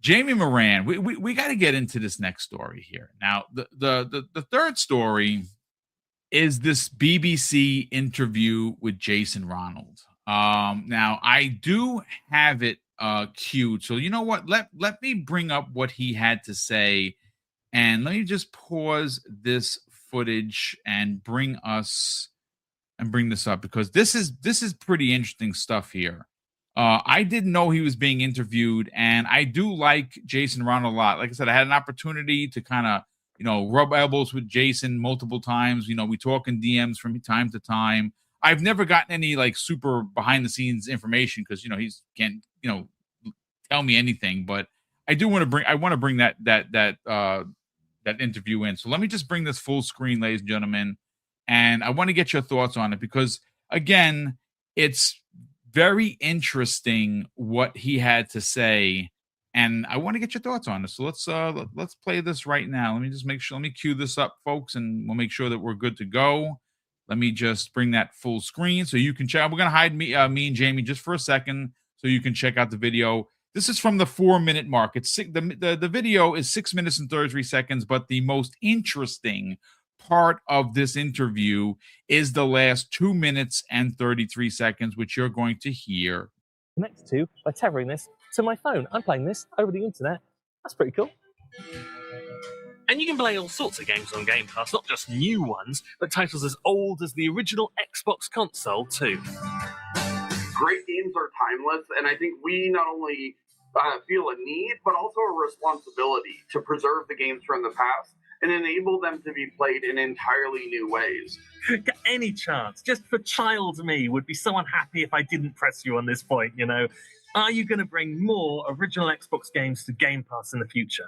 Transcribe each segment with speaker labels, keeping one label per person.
Speaker 1: Jamie Moran, we got to get into this next story here. Now, the third story is this BBC interview with Jason Ronald. Now I do have it queued. So you know what? Let me bring up what he had to say, and let me just pause this footage and bring this up, because this is pretty interesting stuff here. I didn't know he was being interviewed, and I do like Jason Ronald a lot. Like I said, I had an opportunity to kind of, rub elbows with Jason multiple times. We talk in DMs from time to time. I've never gotten any like super behind the scenes information because he's can't tell me anything. But I want to bring that interview in. So let me just bring this full screen, ladies and gentlemen, and I want to get your thoughts on it because again, it's very interesting what he had to say, and I want to get your thoughts on this. So let's play this right now. Let me just make sure. Let me cue this up, folks, and we'll make sure that we're good to go. Let me just bring that full screen so you can check. We're gonna hide me and Jamie just for a second so you can check out the video. This is from the 4-minute mark. It's the video is 6 minutes and 33 seconds, but the most interesting part of this interview is the last 2 minutes and 33 seconds, which you're going to hear.
Speaker 2: Next to by tethering this to my phone. I'm playing this over the internet. That's pretty cool.
Speaker 3: And you can play all sorts of games on Game Pass, not just new ones, but titles as old as the original Xbox console too.
Speaker 4: Great games are timeless, and I think we not only feel a need, but also a responsibility to preserve the games from the past and enable them to be played in entirely new ways.
Speaker 3: Any chance, just for child me, would be so unhappy if I didn't press you on this point, Are you going to bring more original Xbox games to Game Pass in the future?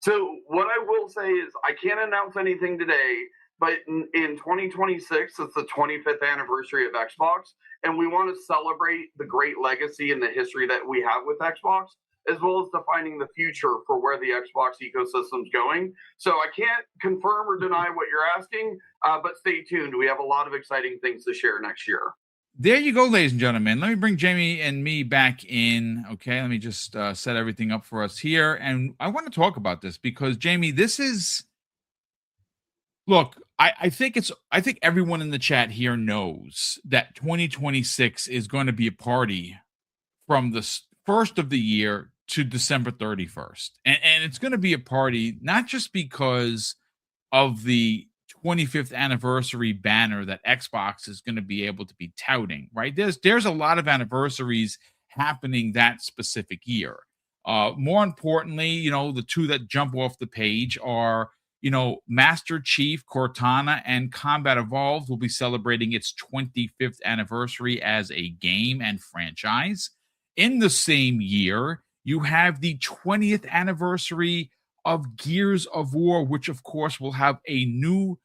Speaker 4: So what I will say is I can't announce anything today, but in 2026, it's the 25th anniversary of Xbox, and we want to celebrate the great legacy and the history that we have with Xbox, as well as defining the future for where the Xbox ecosystem's going. So I can't confirm or deny what you're asking, but stay tuned. We have a lot of exciting things to share next year.
Speaker 1: There you go, ladies and gentlemen. Let me bring Jamie and me back in. Okay, let me just set everything up for us here. And I want to talk about this because, Jamie, this is... Look, I think everyone in the chat here knows that 2026 is going to be a party from the first of the year to December 31st. And it's going to be a party not just because of the 25th anniversary banner that Xbox is going to be able to be touting, right? There's a lot of anniversaries happening that specific year. More importantly, the two that jump off the page are, Master Chief Cortana and Combat Evolved will be celebrating its 25th anniversary as a game and franchise. In the same year, you have the 20th anniversary of Gears of War, which of course will have a new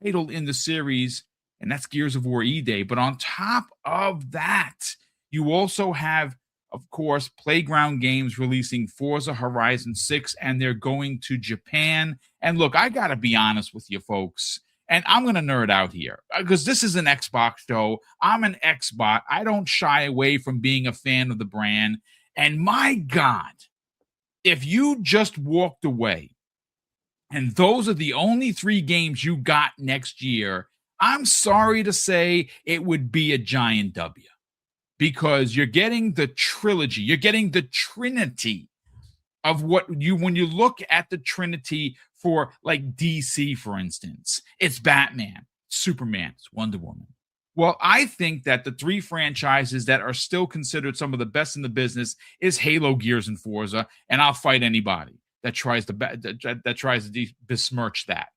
Speaker 1: title in the series, and that's Gears of War E-Day. But on top of that, you also have, of course, Playground Games releasing Forza Horizon 6, and they're going to Japan. And look, I got to be honest with you folks, and I'm going to nerd out here because this is an Xbox show. I'm an Xbot. I don't shy away from being a fan of the brand. And my God, if you just walked away and those are the only 3 games you got next year, I'm sorry to say it would be a giant W. Because you're getting the trilogy, you're getting the trinity of when you look at the trinity for like DC, for instance, it's Batman, Superman, it's Wonder Woman. Well, I think that the 3 franchises that are still considered some of the best in the business is Halo, Gears, and Forza, and I'll fight anybody that tries to besmirch that.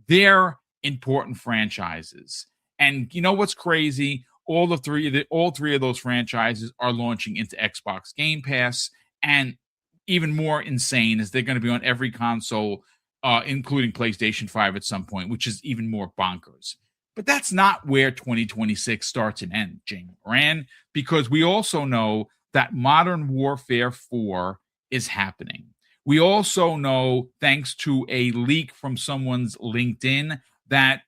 Speaker 1: They're important franchises, and you know what's crazy? All three of those franchises are launching into Xbox Game Pass, and even more insane is they're going to be on every console, including PlayStation 5 at some point, which is even more bonkers. But that's not where 2026 starts and ends, Jamie Moran, because we also know that Modern Warfare 4 is happening. We also know, thanks to a leak from someone's LinkedIn, that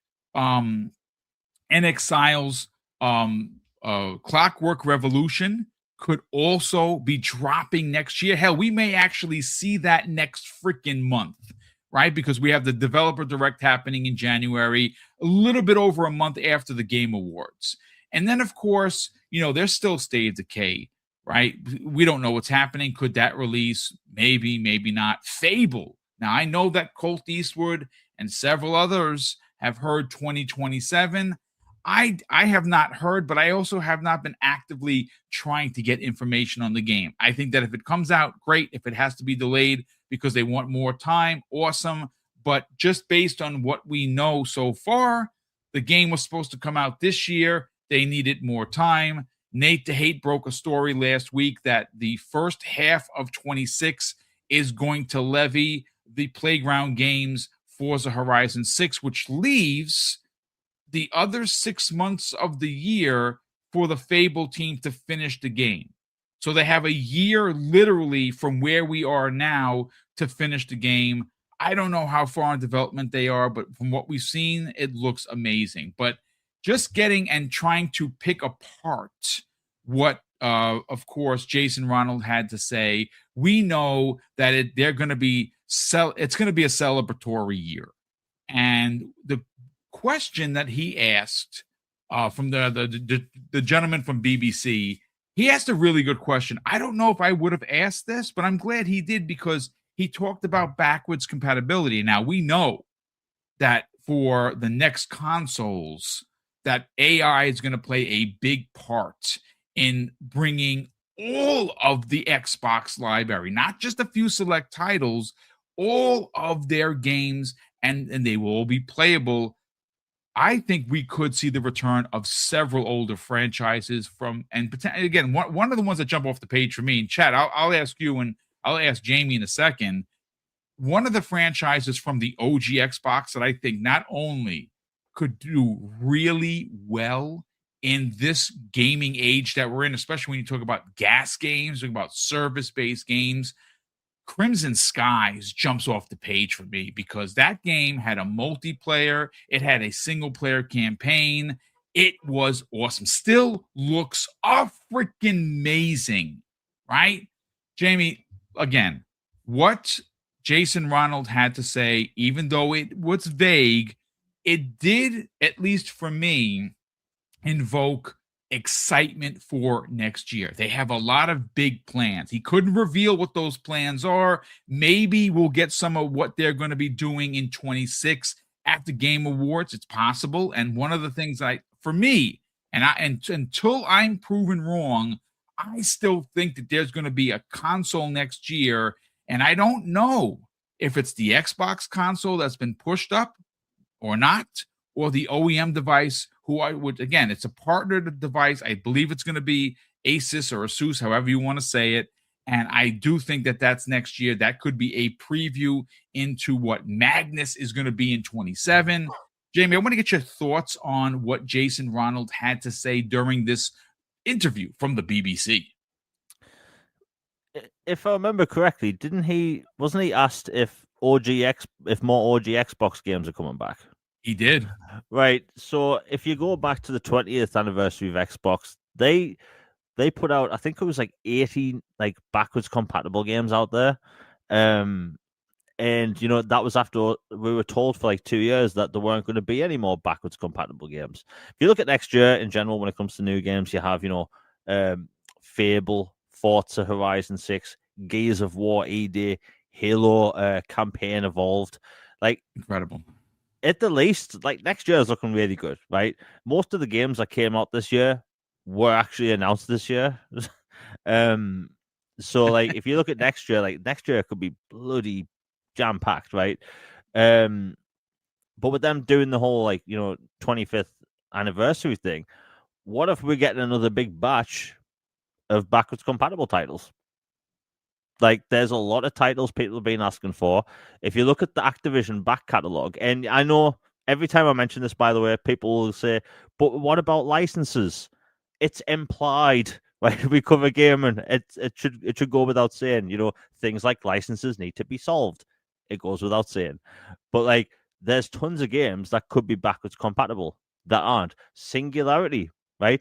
Speaker 1: NXIL's Clockwork Revolution could also be dropping next year. Hell, we may actually see that next freaking month, right? Because we have the Developer Direct happening in January, a little bit over a month after the Game Awards. And then, of course, there's still State of Decay, right? We don't know what's happening. Could that release? Maybe, maybe not. Fable. Now, I know that Colt Eastwood and several others have heard 2027. I have not heard, but I also have not been actively trying to get information on the game. I think that if it comes out, great. If it has to be delayed because they want more time, awesome. But just based on what we know so far, the game was supposed to come out this year. They needed more time. Nate the Hate broke a story last week that the first half of 26 is going to levy the Playground Games Forza Horizon 6, which leaves the other 6 months of the year for the Fable team to finish the game. So they have a year literally from where we are now to finish the game. I don't know how far in development they are, but from what we've seen, it looks amazing. But just getting and trying to pick apart what, of course, Jason Ronald had to say, we know that they're going to be it's going to be a celebratory year. And the question that he asked from the gentleman from BBC, he asked a really good question. I don't know if I would have asked this, but I'm glad he did, because he talked about backwards compatibility. Now, we know that for the next consoles, that AI is going to play a big part in bringing all of the Xbox library, not just a few select titles, all of their games, and they will all be playable. I think we could see the return of several older franchises and again, one of the ones that jump off the page for me, and Chad, I'll ask you and I'll ask Jamie in a second. One of the franchises from the OG Xbox that I think not only could do really well in this gaming age that we're in, especially when you talk about gas games, talk about service-based games, Crimson Skies jumps off the page for me, because that game had a multiplayer, it had a single-player campaign, it was awesome. Still looks freaking amazing, right? Jamie, again, what Jason Ronald had to say, even though it was vague, it did, at least for me, invoke excitement for next year. They have a lot of big plans. He couldn't reveal what those plans are. Maybe we'll get some of what they're going to be doing in 26 at the Game Awards. It's possible. And one of the things for me, and until I'm proven wrong, I still think that there's going to be a console next year. And I don't know if it's the Xbox console that's been pushed up or not, or the OEM device, it's a partnered device. I believe it's going to be Asus or Asus, however you want to say it. And I do think that that's next year. That could be a preview into what Magnus is going to be in 27. Jamie, I want to get your thoughts on what Jason Ronald had to say during this interview from the BBC.
Speaker 5: If I remember correctly, wasn't he asked if more OG Xbox games are coming back?
Speaker 1: He did.
Speaker 5: Right. So if you go back to the 20th anniversary of Xbox, they put out, I think it was like 80 like backwards compatible games out there. And that was after we were told for like 2 years that there weren't going to be any more backwards compatible games. If you look at next year in general, when it comes to new games, you have, Fable, Forza Horizon 6, Gears of War ED, Halo campaign evolved. Like,
Speaker 1: incredible.
Speaker 5: At the least, like, next year is looking really good, right? Most of the games that came out this year were actually announced this year. So like if you look at next year, it could be bloody jam-packed, right? But with them doing the whole 25th anniversary thing, what if we're getting another big batch of backwards compatible titles? Like, there's a lot of titles people have been asking for. If you look at the Activision back catalogue, and I know every time I mention this, by the way, people will say, but what about licenses? It's implied, right? We cover gaming. It should go without saying, things like licenses need to be solved. It goes without saying. But there's tons of games that could be backwards compatible that aren't. Singularity, right?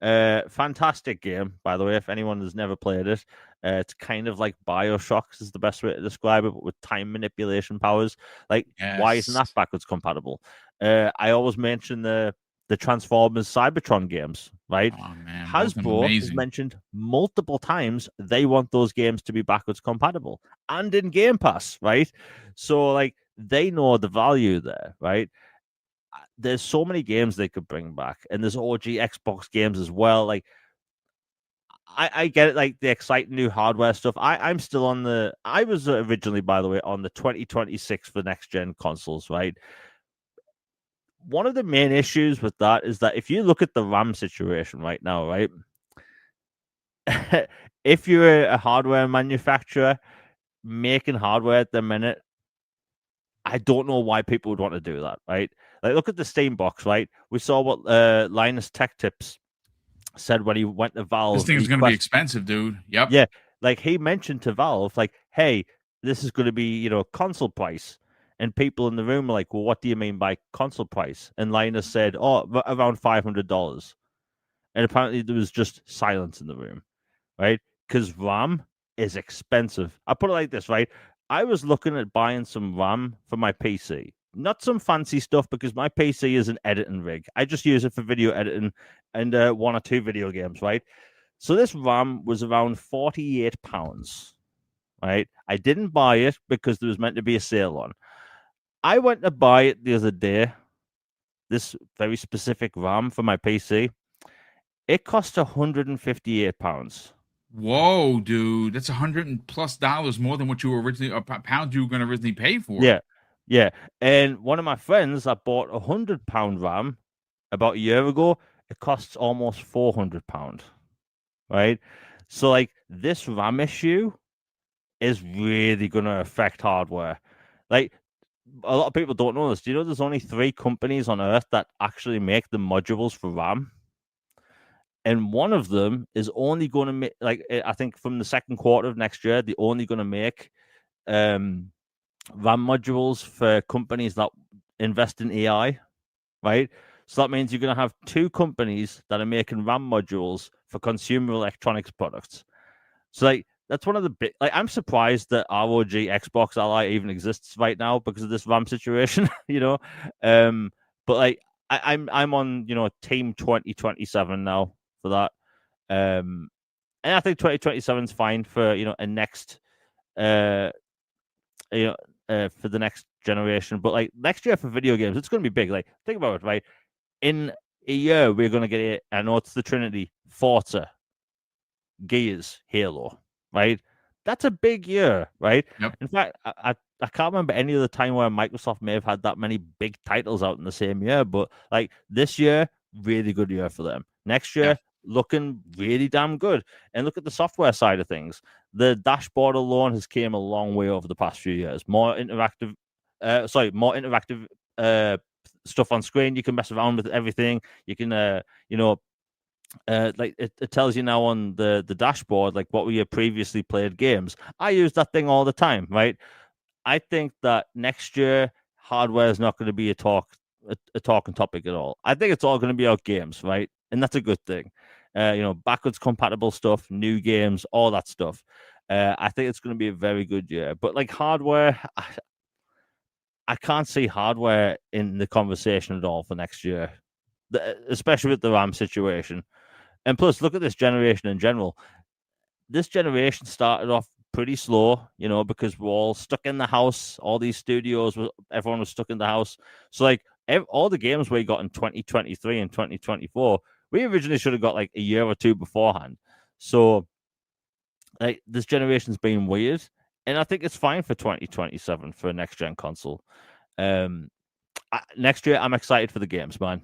Speaker 5: Fantastic game, by the way. If anyone has never played it, it's kind of like BioShock is the best way to describe it, but with time manipulation powers. Like, why isn't that
Speaker 1: Yes.
Speaker 5: backwards compatible? I always mention the Transformers Cybertron games, right?
Speaker 1: Oh man, both of them
Speaker 5: Hasbro has
Speaker 1: amazing.
Speaker 5: mentioned multiple times they want those games to be backwards compatible and in Game Pass, right? So like they know the value there, right? There's so many games they could bring back, and there's OG Xbox games as well. Like I get it, like the exciting new hardware stuff. I'm still on the. I was originally, by the way, on the 2026 for next gen consoles, right? One of the main issues with that is that if you look at the RAM situation right now, right, if you're a hardware manufacturer making hardware at the minute, I don't know why people would want to do that, right? Like, look at the Steam box, right? We saw what Linus Tech Tips said when he went to Valve.
Speaker 1: This thing is going to be expensive, dude. Yep.
Speaker 5: Yeah, like he mentioned to Valve, like, "Hey, this is going to be, console price." And people in the room were like, "Well, what do you mean by console price?" And Linus said, "Oh, around $500." And apparently there was just silence in the room, right? Because RAM is expensive. I put it like this, right? I was looking at buying some RAM for my PC. Not some fancy stuff, because my PC is an editing rig. I just use it for video editing and one or two video games, right? So this RAM was around £48, right? I didn't buy it because there was meant to be a sale on. I went to buy it the other day, this very specific RAM for my PC. It cost £158.
Speaker 1: Whoa, dude, that's $100+ more than what you were originally pound you were going to originally pay for.
Speaker 5: Yeah. And one of my friends that bought £100 RAM about a year ago, it costs almost £400, right? So like this RAM issue is really going to affect hardware. Like, a lot of people don't know this. Do you know there's only 3 companies on Earth that actually make the modules for RAM? And one of them is only going to make, like, I think from the second quarter of next year, they're only going to make RAM modules for companies that invest in AI, right? So that means you're going to have 2 companies that are making RAM modules for consumer electronics products. So like that's one of the big. Like, I'm surprised that ROG Xbox Ally even exists right now because of this RAM situation, But like I'm on team 2027 now for that, and I think 2027 is fine for a next for the next generation. But like next year for video games, it's going to be big. Like, think about it, right? In a year, we're going to get I know it's the Trinity, Forza, Gears, Halo, right? That's a big year, right?
Speaker 1: Yep.
Speaker 5: In fact, I can't remember any other time where Microsoft may have had that many big titles out in the same year. But like this year, really good year for them. Next year, looking really damn good. And look at the software side of things. The dashboard alone has came a long way over the past few years. More interactive stuff on screen. You can mess around with everything. You can like it tells you now on the dashboard, like what were your previously played games. I use that thing all the time, right? I think that next year hardware is not going to be a talking topic at all. I think it's all going to be out games, right? And that's a good thing. Backwards compatible stuff, new games, all that stuff. I think it's going to be a very good year. But like hardware, I can't see hardware in the conversation at all for next year, especially with the RAM situation. And plus, look at this generation in general. This generation started off pretty slow, because we're all stuck in the house. All these studios, everyone was stuck in the house. So, like, all the games we got in 2023 and 2024, we originally should have got like a year or two beforehand. So, like, this generation's been weird, and I think it's fine for 2027 for a next gen console. Next year, I'm excited for the games, man.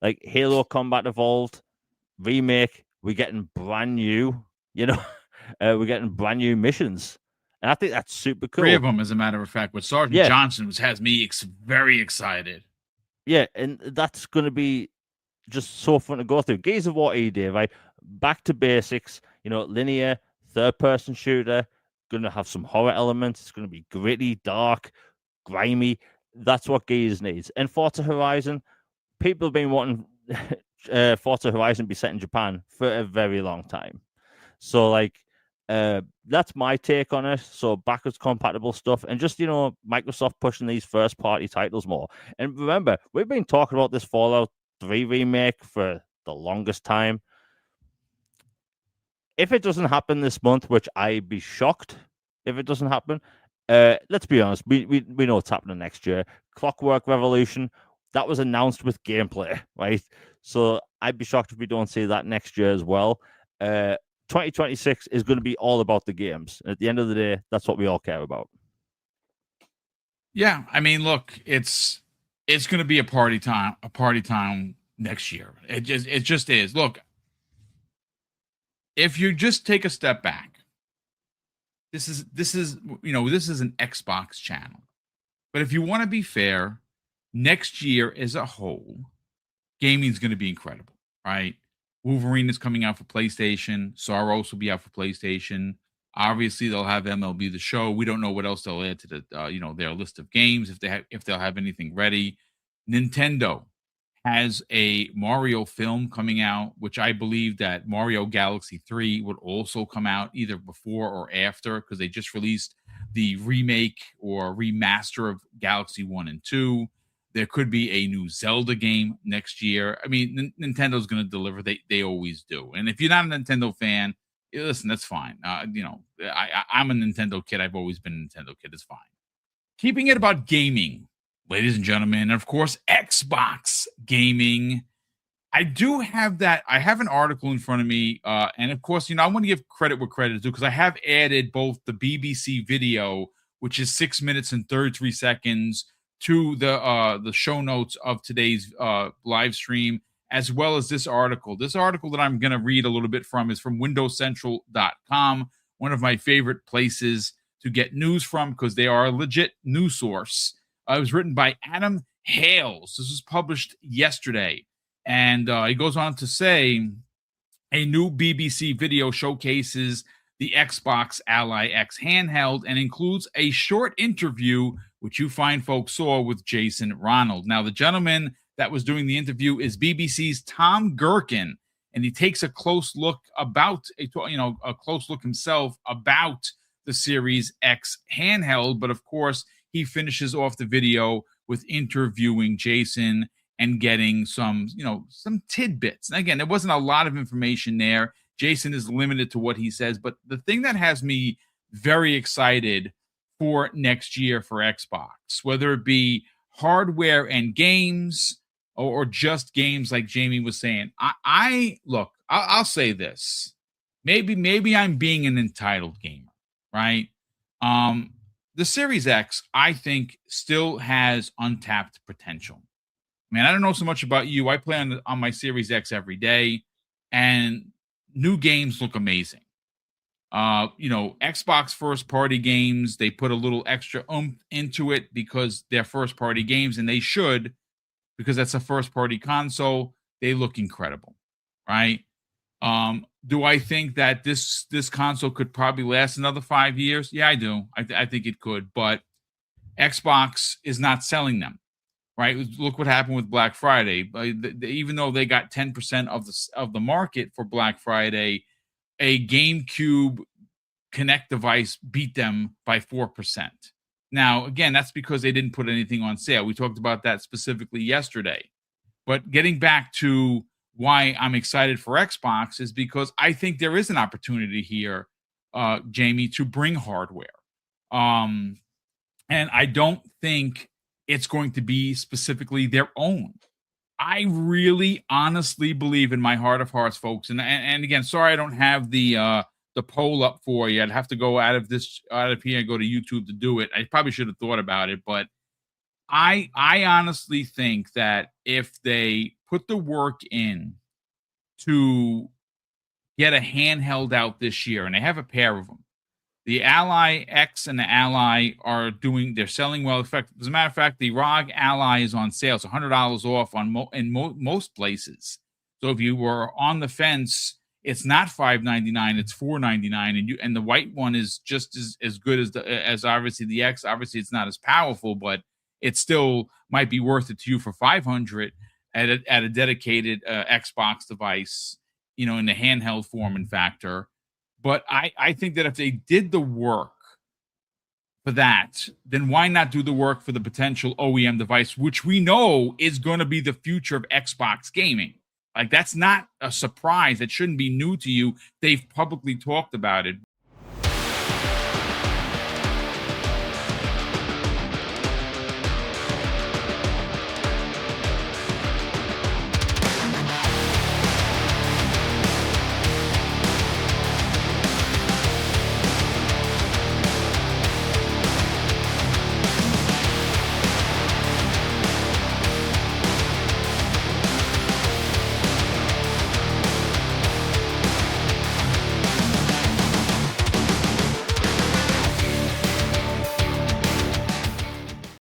Speaker 5: Like Halo Combat Evolved remake, we're getting brand new, we're getting brand new missions, and I think that's super cool.
Speaker 1: 3 of them, as a matter of fact, with Sergeant Johnson, which has me very excited.
Speaker 5: Yeah, and that's going to be just so fun to go through. Gears of War ED, right? Back to basics, linear, third-person shooter, going to have some horror elements. It's going to be gritty, dark, grimy. That's what Gears needs. And Forza Horizon, people have been wanting Forza Horizon be set in Japan for a very long time. So like that's my take on it. So backwards compatible stuff, and just Microsoft pushing these first party titles more. And remember, we've been talking about this Fallout 3 remake for the longest time. If it doesn't happen this month, which I'd be shocked if it doesn't happen, let's be honest, we know what's happening next year. Clockwork Revolution, that was announced with gameplay, right? So I'd be shocked if we don't see that next year as well. 2026 is going to be all about the games. At the end of the day, that's what we all care about.
Speaker 1: Yeah, I mean, look, it's going to be a party time next year. It just is. Look, if you just take a step back, this is an Xbox channel. But if you want to be fair, next year as a whole, gaming is going to be incredible, right? Wolverine is coming out for PlayStation. Soros will be out for PlayStation. Obviously, they'll have MLB The Show. We don't know what else they'll add to the their list of games if they'll have anything ready. Nintendo has a Mario film coming out, which I believe that Mario Galaxy 3 would also come out either before or after, because they just released the remake or remaster of Galaxy 1 and 2. There could be a new Zelda game next year. I mean, Nintendo's going to deliver. They always do. And if you're not a Nintendo fan, listen, that's fine. I'm a Nintendo kid. I've always been a Nintendo kid. It's fine. Keeping it about gaming, ladies and gentlemen, and of course, Xbox gaming. I do have that. I have an article in front of me. And of course, I want to give credit where credit is due, because I have added both the BBC video, which is 6 minutes and 33 seconds, to the show notes of today's live stream, as well as this article. This article that I'm going to read a little bit from is from windowscentral.com, one of my favorite places to get news from, because they are a legit news source. It was written by Adam Hales. This was published yesterday. And he goes on to say, a new BBC video showcases the Xbox Ally X handheld and includes a short interview, which you fine folks saw, with Jason Ronald. Now, the gentleman that was doing the interview is BBC's Tom Gherkin, and he takes a close look himself about the Series X handheld. But of course, he finishes off the video with interviewing Jason and getting some tidbits. And again, there wasn't a lot of information there. Jason is limited to what he says, but the thing that has me very excited for next year for Xbox, whether it be hardware and games or just games, like Jamie was saying, I'll say this. Maybe I'm being an entitled gamer, right? The Series X, I think, still has untapped potential. Man, I don't know so much about you. I play on my Series X every day, and new games look amazing. Xbox first-party games, they put a little extra into it because they're first-party games, and they should, because that's a first-party console. They look incredible, right? Do I think that this console could probably last another 5 years? Yeah, I do. I think it could, but Xbox is not selling them. Right, look what happened with Black Friday. Even though they got 10% of the market for Black Friday, a GameCube Connect device beat them by 4%. Now, again, that's because they didn't put anything on sale. We talked about that specifically yesterday. But getting back to why I'm excited for Xbox is because I think there is an opportunity here, Jamie, to bring hardware. And I don't think it's going to be specifically their own. I really honestly believe, in my heart of hearts, folks, and again, sorry I don't have the poll up for you. I'd have to go out of here and go to YouTube to do it. I probably should have thought about it, but I honestly think that if they put the work in to get a handheld out this year, and they have a pair of them, the Ally X and the Ally they're selling well. In fact, as a matter of fact, the ROG Ally is on sale. It's $100 off in most places. So if you were on the fence, it's not $599, it's $499, and the white one is just as good as obviously the X. Obviously, it's not as powerful, but it still might be worth it to you for $500. at a dedicated Xbox device, you know, in the handheld form and factor. But I think that if they did the work for that, then why not do the work for the potential OEM device, which we know is going to be the future of Xbox gaming? Like, that's not a surprise. It shouldn't be new to you. They've publicly talked about it.